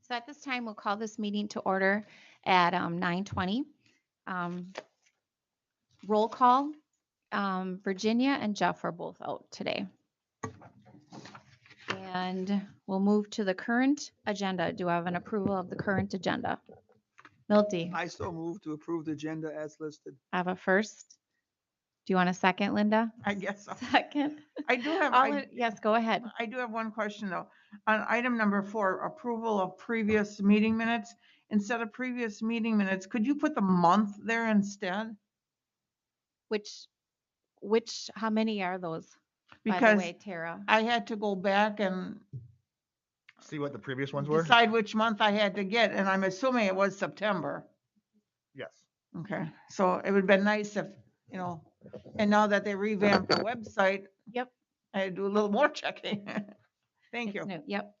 So at this time, we'll call this meeting to order at 9:20. Um, Roll call. Virginia and Jeff are both out today. And we'll move to the current agenda. Do I have an approval of the current agenda? Milty, I so move to approve the agenda as listed. I have a first. Do you want a second, Linda? I guess so. Second. I do have, Yes, go ahead. I do have one question though. On item number 4, approval of previous meeting minutes. Instead of previous meeting minutes, could you put the month there instead? How many are those, by the Because way, Tara? I had to go back and See what the previous ones were? decide which month I had to get, and I'm assuming it was September. Yes. Okay, so it would have been nice if, and now that they revamped the website, Yep. I do a little more checking. Thank It's you. new. Yep.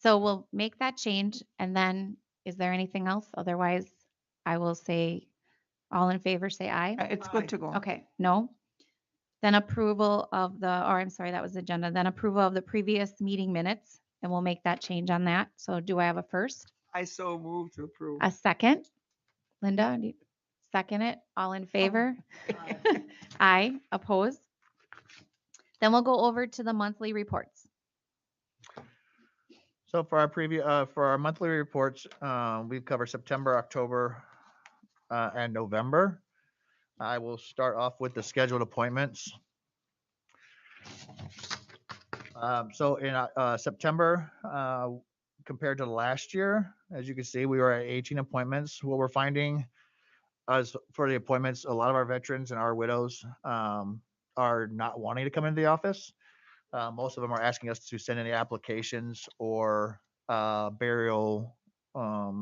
So we'll make that change. And then is there anything else? Otherwise, I will say all in favor, say aye. It's good to go. Okay. No. Then approval of I'm sorry, that was agenda. Then approval of the previous meeting minutes. And we'll make that change on that. So do I have a first? I so move to approve. A second? Linda, do you second it? All in favor? Aye. Oppose? Then we'll go over to the monthly reports. So for our monthly reports, we've covered September, October, and November. I will start off with the scheduled appointments. So in September, compared to last year, as you can see, we were at 18 appointments. What we're finding as for the appointments, a lot of our veterans and our widows are not wanting to come into the office. Most of them are asking us to send any applications or burial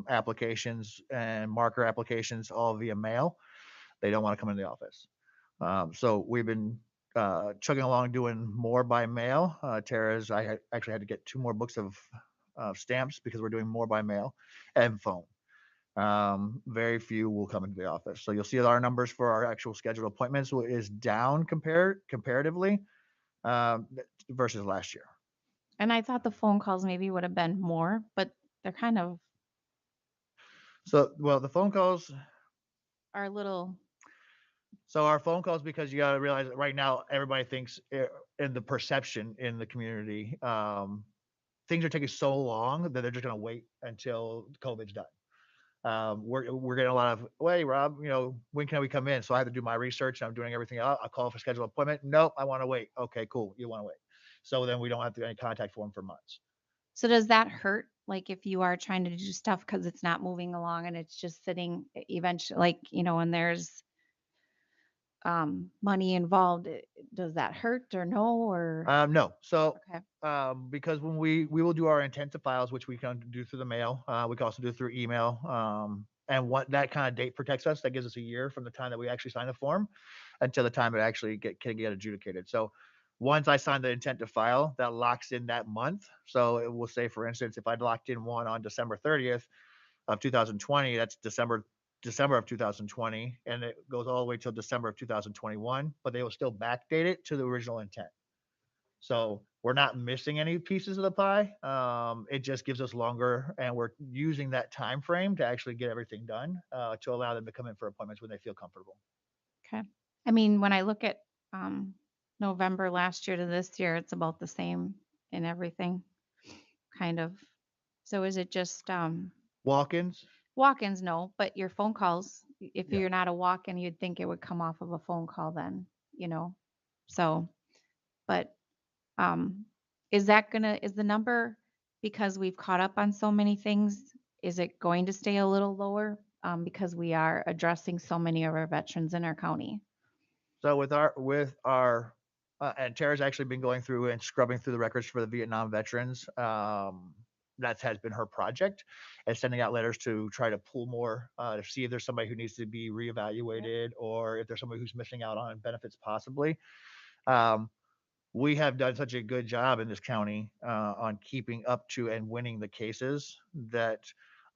applications and marker applications all via mail. They don't want to come into the office. So we've been chugging along doing more by mail. Tara's, actually had to get 2 more books of stamps because we're doing more by mail and phone. Very few will come into the office. So you'll see that our numbers for our actual scheduled appointments is down comparatively versus last year. And I thought the phone calls maybe would have been more, but they're kind of So, well, the phone calls. are a little. So our phone calls, because you got to realize that right now everybody thinks in the perception in the community, things are taking so long that they're just going to wait until COVID's done. We're getting a lot of, "Wait, Rob, when can we come in?" So I have to do my research. I'm doing everything else. I call for schedule appointment. Nope, I want to wait. Okay, cool. You want to wait. So then we don't have to get any contact for them for months. So does that hurt? Like if you are trying to do stuff because it's not moving along and it's just sitting eventually, and there's money involved, does that hurt or no? Or No. So okay. because when we will do our intent to files, which we can do through the mail, we can also do through email. And what that kind of date protects us, that gives us a year from the time that we actually sign the form until the time it actually can get adjudicated. So once I sign the intent to file, that locks in that month. So it will say, for instance, if I locked in one on December 30th of 2020, that's December of 2020, and it goes all the way till December of 2021, but they will still backdate it to the original intent. So we're not missing any pieces of the pie. It just gives us longer, and we're using that time frame to actually get everything done to allow them to come in for appointments when they feel comfortable. Okay. I mean, when I look at November last year to this year, it's about the same in everything, kind of. So is it just Walk-ins? walk-ins? No, but your phone calls. If Yeah. you're not a walk-in, you'd think it would come off of a phone call then. So, but um, is the number, because we've caught up on so many things, is it going to stay a little lower because we are addressing so many of our veterans in our county? So with our and Tara's actually been going through and scrubbing through the records for the Vietnam veterans. That has been her project, and sending out letters to try to pull more to see if there's somebody who needs to be reevaluated, or if there's somebody who's missing out on benefits possibly. Um, we have done such a good job in this county on keeping up to and winning the cases that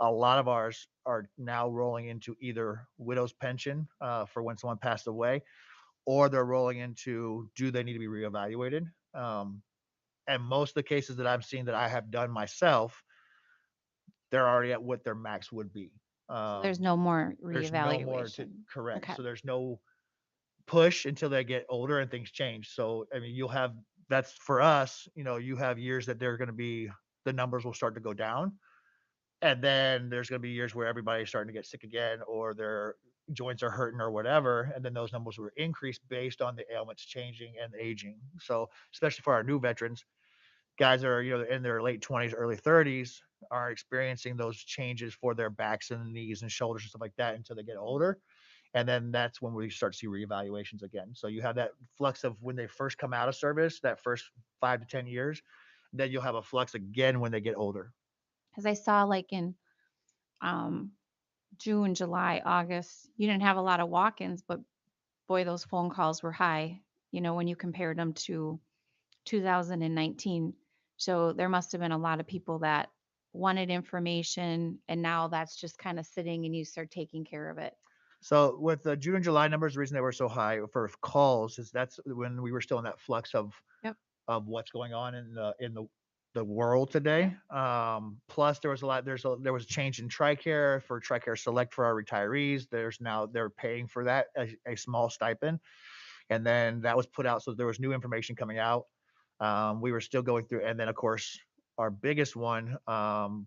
a lot of ours are now rolling into either widow's pension for when someone passed away, or they're rolling into, do they need to be reevaluated? And most of the cases that I've seen that I have done myself, they're already at what their max would be. So there's no more There's no more to reevaluation. correct. Okay. So there's no push until they get older and things change. So I mean, you'll have that's for us. You have years that they're going to be the numbers will start to go down, and then there's going to be years where everybody's starting to get sick again, or their joints are hurting or whatever, and then those numbers will increase based on the ailments changing and aging. So especially for our new veterans, guys that are in their late 20s, early 30s are experiencing those changes for their backs and knees and shoulders and stuff like that until they get older. And then that's when we start to see reevaluations again. So you have that flux of when they first come out of service, that first 5 to 10 years, then you'll have a flux again when they get older. Because I saw like in um, June, July, August, you didn't have a lot of walk-ins, but boy, those phone calls were high, when you compared them to 2019. So there must have been a lot of people that wanted information, and now that's just kind of sitting and you start taking care of it. So with the June and July numbers, the reason they were so high for calls is that's when we were still in that flux of Yep. what's going on in the world today. Plus there was a lot. There was a change in TRICARE for TRICARE Select for our retirees. They're paying for that a small stipend, and then that was put out. So there was new information coming out. We were still going through, and then of course our biggest one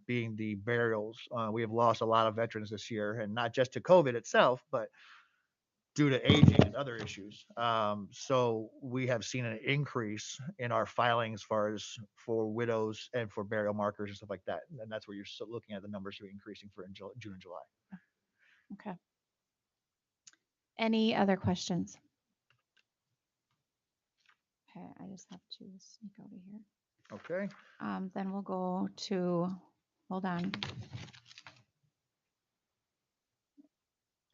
being the burials. We have lost a lot of veterans this year, and not just to COVID itself, but due to aging and other issues. So we have seen an increase in our filings as far as for widows and for burial markers and stuff like that. And that's where you're looking at the numbers are increasing for June and July. Okay. Any other questions? Okay, I just have to sneak out of here. Okay. Then we'll go to, hold on.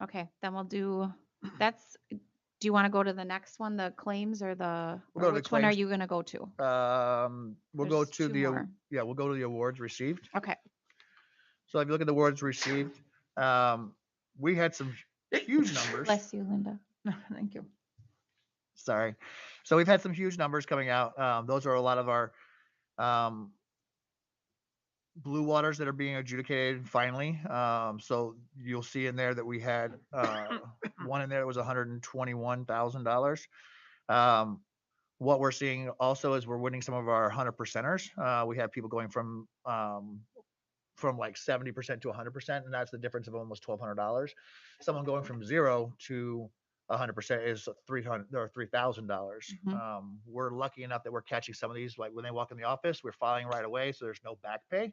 Okay, then we'll do, do you want to go to the next one, the claims or We'll go to the which one are claims. you going to go to? We'll go There's to two more. we'll go to the awards received. Okay. So if you look at the awards received, we had some huge numbers. Bless you, Linda. Thank you. Sorry. So we've had some huge numbers coming out. Those are a lot of our um, blue waters that are being adjudicated finally. So you'll see in there that we had one in there that was $121,000. What we're seeing also is we're winning some of our 100%ers. We have people going from like 70% to 100%, and that's the difference of almost $1,200. Someone going from 0 to 100% is $3,000. We're lucky enough that we're catching some of these, like when they walk in the office, we're filing right away, so there's no back pay,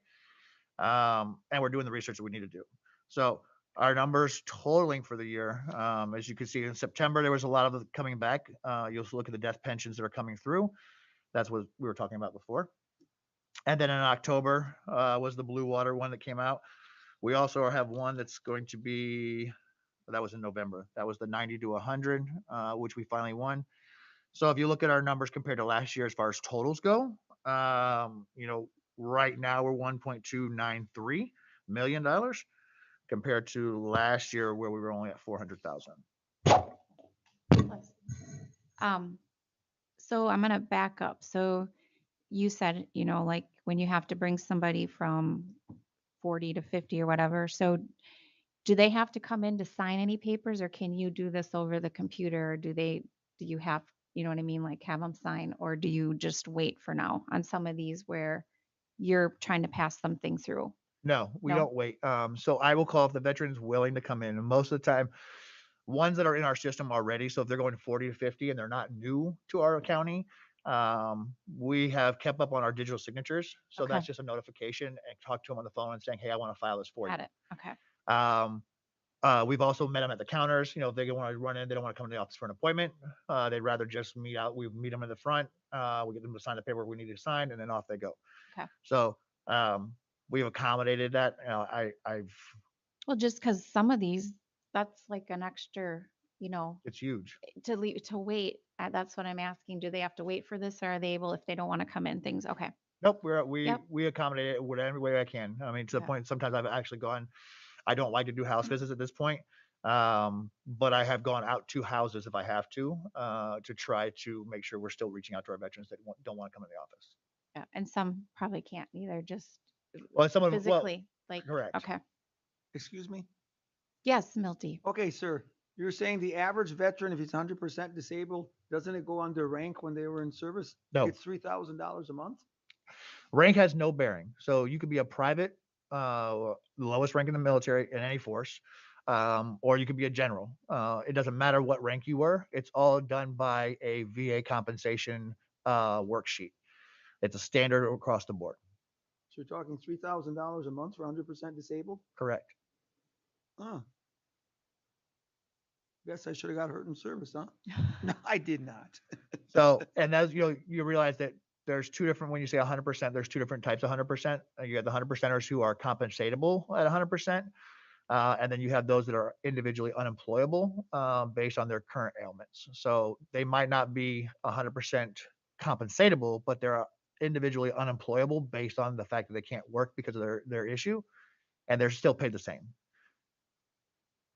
and we're doing the research that we need to do. So our numbers totaling for the year, as you can see in September, there was a lot of it coming back. You'll look at the death pensions that are coming through. That's what we were talking about before. And then in October was the Blue Water one that came out. We also have one that's going to be, that was in November. That was the 90 to 100, which we finally won. So if you look at our numbers compared to last year as far as totals go, right now we're $1.293 million compared to last year where we were only at 400,000. So I'm going to back up. So you said, like when you have to bring somebody from 40 to 50 or whatever. So do they have to come in to sign any papers, or can you do this over the computer? Or do you have, you know what I mean? Like have them sign, or do you just wait for now on some of these where you're trying to pass something through? No, we No? don't wait. So I will call if the veteran's willing to come in. And most of the time, ones that are in our system already. So if they're going 40 to 50 and they're not new to our county, we have kept up on our digital signatures. So Okay. that's just a notification and talk to them on the phone and saying, hey, I want to file this for Got you. it. Okay. We've also met them at the counters. If they want to run in, they don't want to come to the office for an appointment. They'd rather just meet out. We meet them in the front. We get them to sign the paperwork we need to sign, and then off they go. Okay. So we've accommodated that. I've Well, just because some of these, that's like an extra, it's huge. to wait. That's what I'm asking. Do they have to wait for this, or are they able if they don't want to come in? Things okay. Nope, we Yep. we accommodate it whatever way I can. I mean, to the Okay. point sometimes I've actually gone. I don't like to do house visits at this point, but I have gone out to houses if I have to try to make sure we're still reaching out to our veterans that don't want to come in the office. Yeah, and some probably can't either, just Well, someone physically. Like, Correct. okay. Excuse me? Yes, Milty. Okay, sir. You're saying the average veteran, if he's 100% disabled, doesn't it go under rank when they were in service? No. Gets $3,000 a month? Rank has no bearing. So you could be a private, the lowest rank in the military in any force, or you could be a general. It doesn't matter what rank you were. It's all done by a VA compensation worksheet. It's a standard across the board. So you're talking $3,000 a month for 100% disabled? Correct. Huh. Guess I should have got hurt in service, huh? No, I did not. So, and as you realize that there's two different, when you say 100%, there's two different types of 100%. You have the 100%ers who are compensatable at 100%. And then you have those that are individually unemployable based on their current ailments. So they might not be 100% compensatable, but they're individually unemployable based on the fact that they can't work because of their issue, and they're still paid the same.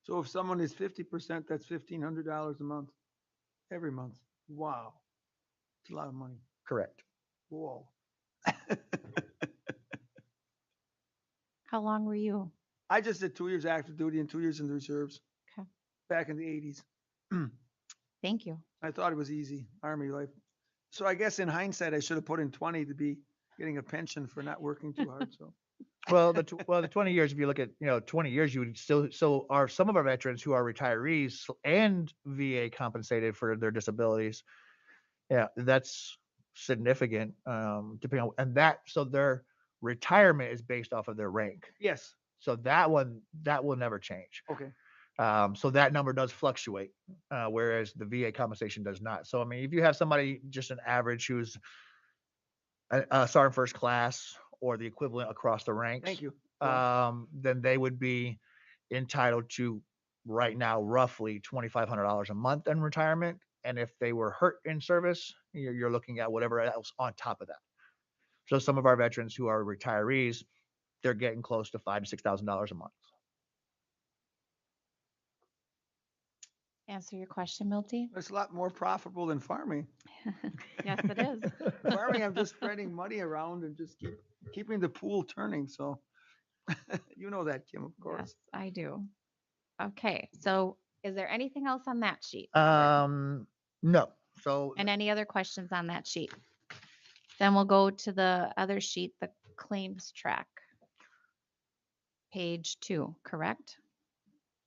So if someone is 50%, that's $1,500 a month, every month. Wow. It's a lot of money. Correct. Whoa. How long were you? I just did 2 years active duty and 2 years in the reserves. Okay. Back in the 80s. Thank you. I thought it was easy, Army life. So I guess in hindsight, I should have put in 20 to be getting a pension for not working too hard. So Well, the 20 years, if you look at 20 years, you would still, so are some of our veterans who are retirees and VA compensated for their disabilities. Yeah, that's significant. Depending on, and that, so their retirement is based off of their rank. yes. So that will never change. Okay. So that number does fluctuate, whereas the VA compensation does not. So I mean, if you have somebody just an average who's a sergeant first class or the equivalent across the ranks, Thank you. Go on. then they would be entitled to right now roughly $2,500 a month in retirement. And if they were hurt in service, you're looking at whatever else on top of that. So some of our veterans who are retirees, they're getting close to $5,000 to $6,000 a month. Answer your question, Milty? It's a lot more profitable than farming. Yes, it is. Farming, I'm just spreading money around and just keeping the pool turning. So you know that, Kim, of course. Yes, I do. Okay, so is there anything else on that sheet? Robert? No. So And any other questions on that sheet? Then we'll go to the other sheet, the claims track. Page 2, correct?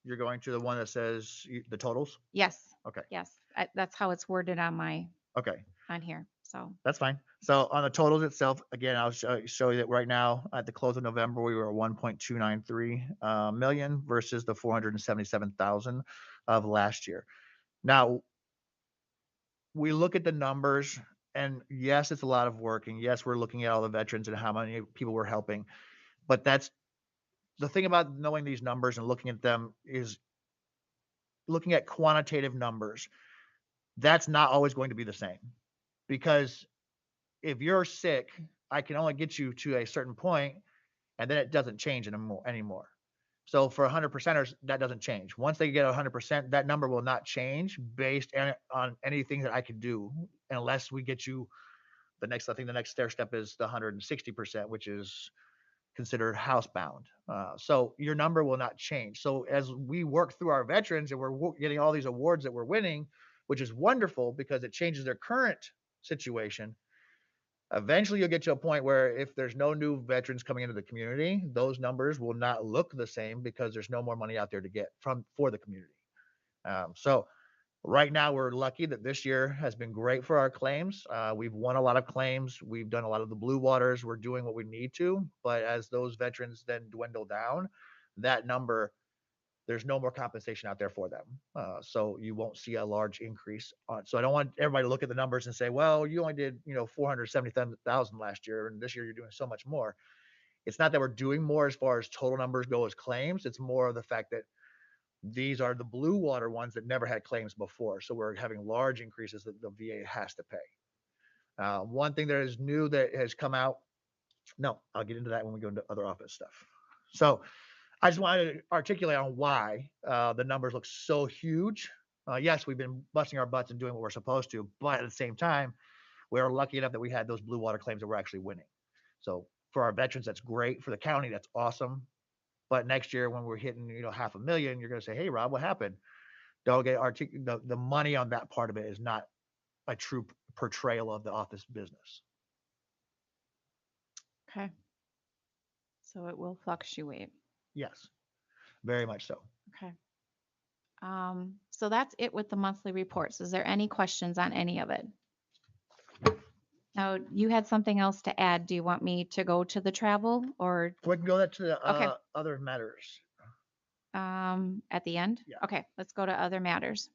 you're going to the one that says the totals? Yes. Okay. Yes, that's how it's worded Okay. on here. So, That's fine. So on the totals itself, again, I'll show you that right now at the close of November, we were 1.293 million versus the 477,000 of last year. Now, we look at the numbers, and yes, it's a lot of work, and yes, we're looking at all the veterans and how many people we're helping. But that's the thing about knowing these numbers and looking at them is looking at quantitative numbers. That's not always going to be the same, because if you're sick, I can only get you to a certain point, and then it doesn't change anymore. So for 100%ers, that doesn't change. Once they get 100%, that number will not change based on anything that I could do, unless we get you the next. I think the next stair step is the 160%, which is considered housebound. So your number will not change. So as we work through our veterans and we're getting all these awards that we're winning, which is wonderful because it changes their current situation. Eventually, you'll get to a point where if there's no new veterans coming into the community, those numbers will not look the same because there's no more money out there to get for the community. So right now, we're lucky that this year has been great for our claims. We've won a lot of claims. We've done a lot of the blue waters. We're doing what we need to. But as those veterans then dwindle down, that number, there's no more compensation out there for them. So you won't see a large increase on. So I don't want everybody to look at the numbers and say, well, you only did, 470,000 last year, and this year you're doing so much more. It's not that we're doing more as far as total numbers go as claims. It's more of the fact that these are the blue water ones that never had claims before. So we're having large increases that the VA has to pay. One thing that is new that has come out. No, I'll get into that when we go into other office stuff. So I just wanted to articulate on why the numbers look so huge. Yes, we've been busting our butts and doing what we're supposed to, but at the same time, we're lucky enough that we had those blue water claims that we're actually winning. So for our veterans, that's great. For the county, that's awesome. But next year when we're hitting, 500,000, you're going to say, hey, Rob, what happened? Don't get the money on that part of it is not a true portrayal of the office business. Okay. So it will fluctuate. Yes, very much so. Okay. So that's it with the monthly reports. Is there any questions on any of it? Now, you had something else to add. Do you want me to go to the travel or We can go to the Okay. other matters. at the end? Yeah. Okay, let's go to other matters.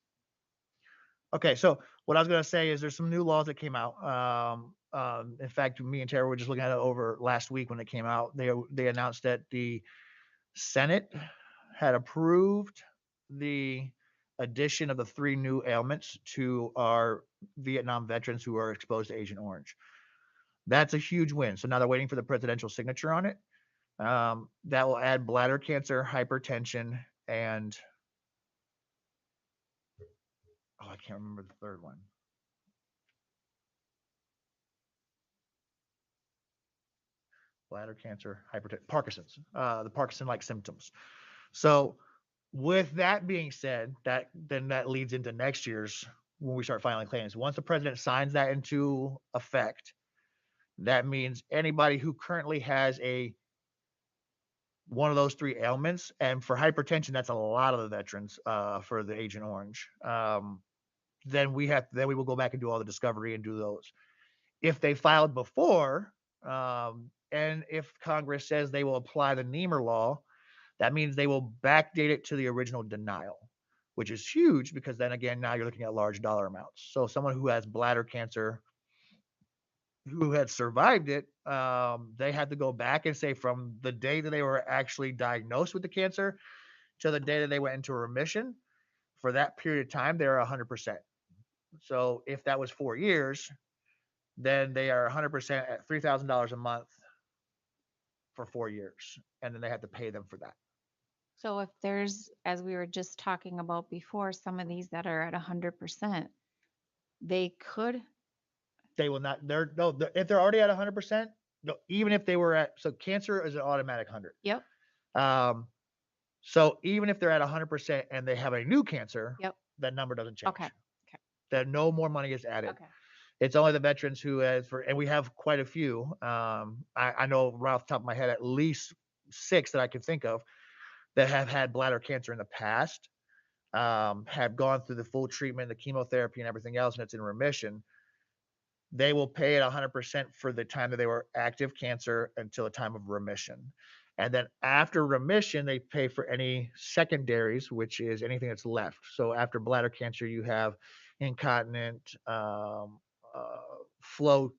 Okay, so what I was going to say is there's some new laws that came out. In fact, me and Tara were just looking at it over last week when it came out. They announced that the Senate had approved the addition of the 3 new ailments to our Vietnam veterans who are exposed to Agent Orange. That's a huge win. So now they're waiting for the presidential signature on it. That will add bladder cancer, hypertension, and I can't remember the third one. Bladder cancer, hypertension, Parkinson's, the Parkinson-like symptoms. So with that being said, that leads into next year's when we start filing claims. Once the president signs that into effect, that means anybody who currently has one of those 3 ailments, and for hypertension, that's a lot of the veterans for the Agent Orange. Then we will go back and do all the discovery and do those. If they filed before, and if Congress says they will apply the Niemer law, that means they will backdate it to the original denial, which is huge because then again, now you're looking at large dollar amounts. So someone who has bladder cancer who had survived it, they had to go back and say from the day that they were actually diagnosed with the cancer to the day that they went into remission, for that period of time, they're 100%. So if that was 4 years, then they are 100% at $3,000 a month for 4 years, and then they have to pay them for that. So if there's, as we were just talking about before, some of these that are at 100%, they could, They will not. If they're already at 100%, no, even if they were at, so cancer is an automatic 100. yep, Um, so even if they're at 100% and they have a new cancer, yep, that number doesn't change. okay, That no more money is added. okay. It's only the veterans who has and we have quite a few. I know right off the top of my head at least 6 that I can think of that have had bladder cancer in the past, have gone through the full treatment, the chemotherapy and everything else, and it's in remission. They will pay it 100% for the time that they were active cancer until the time of remission. And then after remission, they pay for any secondaries, which is anything that's left. So after bladder cancer, you have incontinent, flow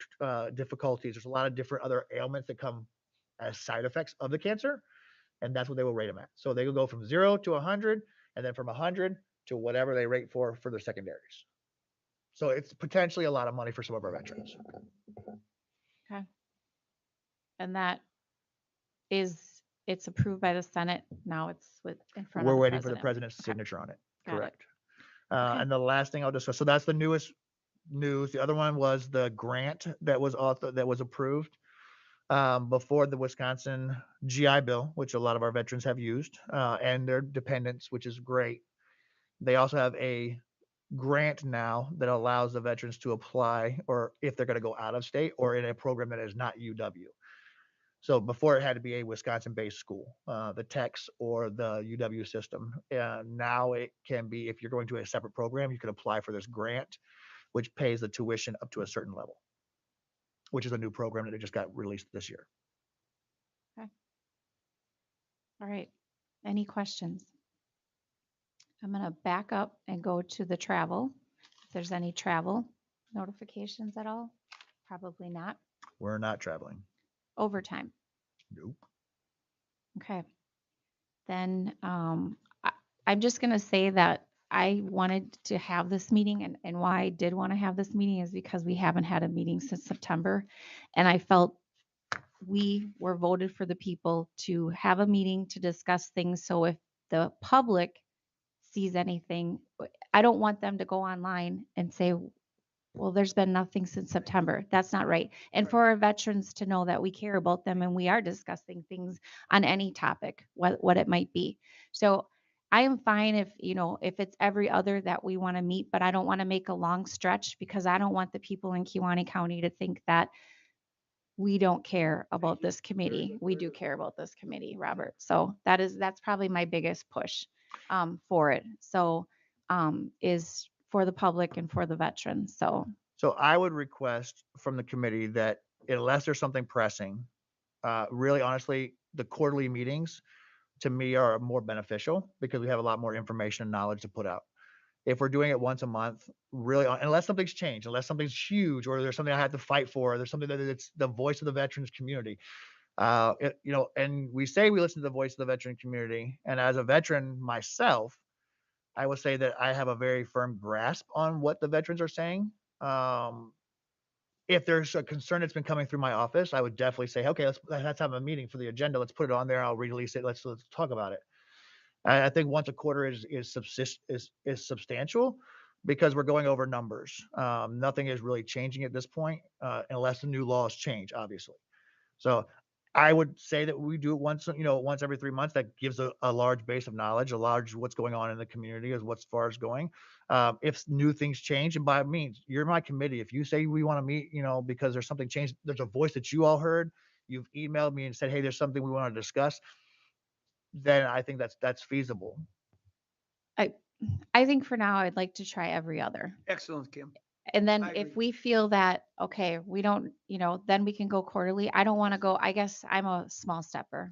difficulties. There's a lot of different other ailments that come as side effects of the cancer, and that's what they will rate them at. So they will go from 0 to 100, and then from 100 to whatever they rate for their secondaries. So it's potentially a lot of money for some of our veterans. Okay. And that is, it's approved by the Senate. Now it's in front We're of the waiting for the president. president's Okay. signature on it. Got it. Correct. Okay. And the last thing I'll discuss. So that's the newest news. The other one was the grant that was approved before the Wisconsin GI Bill, which a lot of our veterans have used, and their dependents, which is great. They also have a grant now that allows the veterans to apply, or if they're going to go out of state or in a program that is not UW. So before it had to be a Wisconsin-based school, the Techs or the UW system. Now it can be, if you're going to a separate program, you can apply for this grant, which pays the tuition up to a certain level, which is a new program that just got released this year. All right. Any questions? I'm going to back up and go to the travel. If there's any travel notifications at all, probably not. We're not traveling. Overtime. Nope. Okay. Then I'm just going to say that I wanted to have this meeting, and why I did want to have this meeting is because we haven't had a meeting since September. And I felt we were voted for the people to have a meeting to discuss things. So if the public sees anything, I don't want them to go online and say, Well, there's been nothing since September. That's not right. And Right. for our veterans to know that we care about them and we are discussing things on any topic, what it might be. So I am fine if, if it's every other that we want to meet, but I don't want to make a long stretch because I don't want the people in Kewaunee County to think that we don't care about this committee. We do care about this committee, Robert. So that's probably my biggest push for it. So is for the public and for the veterans. So So I would request from the committee that unless there's something pressing, really honestly, the quarterly meetings to me are more beneficial because we have a lot more information and knowledge to put out. If we're doing it once a month, really, unless something's changed, unless something's huge, or there's something I have to fight for, or there's something that it's the voice of the veterans community. And we say we listen to the voice of the veteran community. And as a veteran myself, I will say that I have a very firm grasp on what the veterans are saying. Um, if there's a concern that's been coming through my office, I would definitely say, okay, let's have a meeting for the agenda. Let's put it on there. I'll release it. Let's talk about it. I think once a quarter is substantial because we're going over numbers. Nothing is really changing at this point, unless the new laws change, obviously. So I would say that we do it once every 3 months. That gives a large base of knowledge, a large what's going on in the community as what's far as going. If new things change, and by means, you're my committee. If you say we want to meet, because there's something changed, there's a voice that you all heard. You've emailed me and said, hey, there's something we want to discuss. Then I think that's feasible. I I think for now I'd like to try every other. Excellent, Kim. And then I if agree. we feel that, okay, we don't, then we can go quarterly. I don't want to go, I guess I'm a small stepper.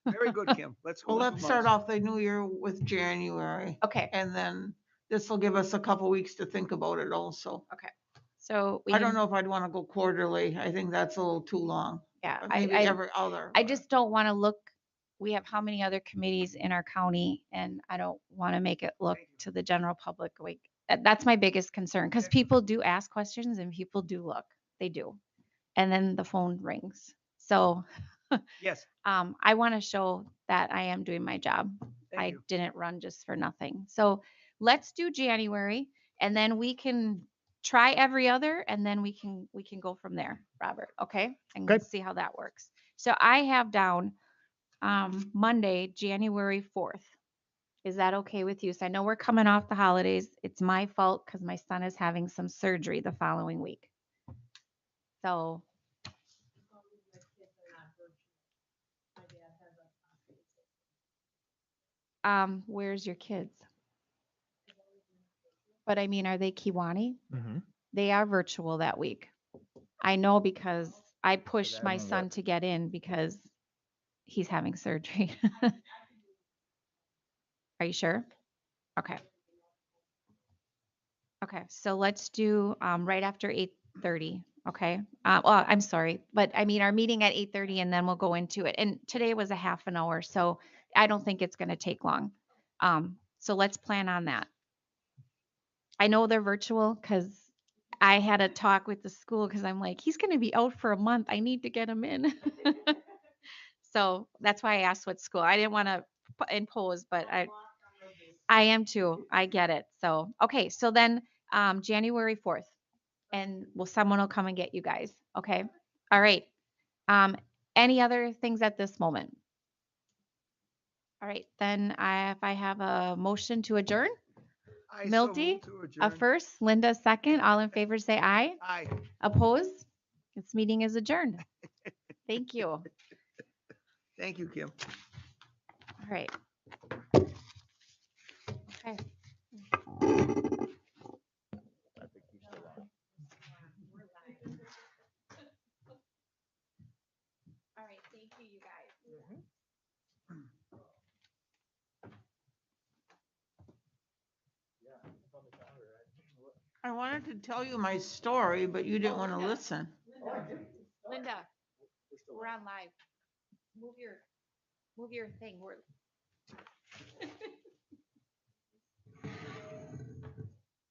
Very good, Kim. Let's go. Well, with let's the start mouse. off the new year with January. Okay. And then this will give us a couple weeks to think about it also. Okay. So we I don't can, know if I'd want to go quarterly. I think that's a little too long. yeah, But maybe every other. I just don't want to look, we have how many other committees in our county and I don't want to make it look Thank you. to the general public like that's my biggest concern because people do ask questions and people do look. They do. And then the phone rings. So Yes, I want to show that I am doing my job. thank I you. didn't run just for nothing. So let's do January and then we can try every other and then we can go from there, Robert. Okay? And Okay. see how that works. So I have down Monday, January 4th. Is that okay with you? So I know we're coming off the holidays. It's my fault because my son is having some surgery the following week. So where's your kids? But I mean, are they Kewaunee? Mm-hmm. They are virtual that week. I know because I pushed that my won't son work. to get in because he's having surgery. Are you sure? Okay. Okay. So let's do right after 8:30. Okay. Well, I'm sorry, but I mean our meeting at 8:30 and then we'll go into it. And today was a half an hour, so I don't think it's going to take long. So let's plan on that. I know they're virtual because I had a talk with the school because I'm like, he's going to be out for a month. I need to get him in. So that's why I asked what school. I didn't want to impose, but I am too. I get it. So okay, so then January 4th, and someone will come and get you guys. Okay. All right. Um, any other things at this moment? All right, then if I have a motion to adjourn, I so Milty, move to a adjourn. first, Linda second. All in favor say aye. Aye. Opposed? This meeting is adjourned. Thank you. All Thank you, Kim. right. Okay. I think he's still on. All right. Thank you, you guys. I wanted to tell you my story, but you didn't want to listen. Linda, we're on live. Move your thing. We're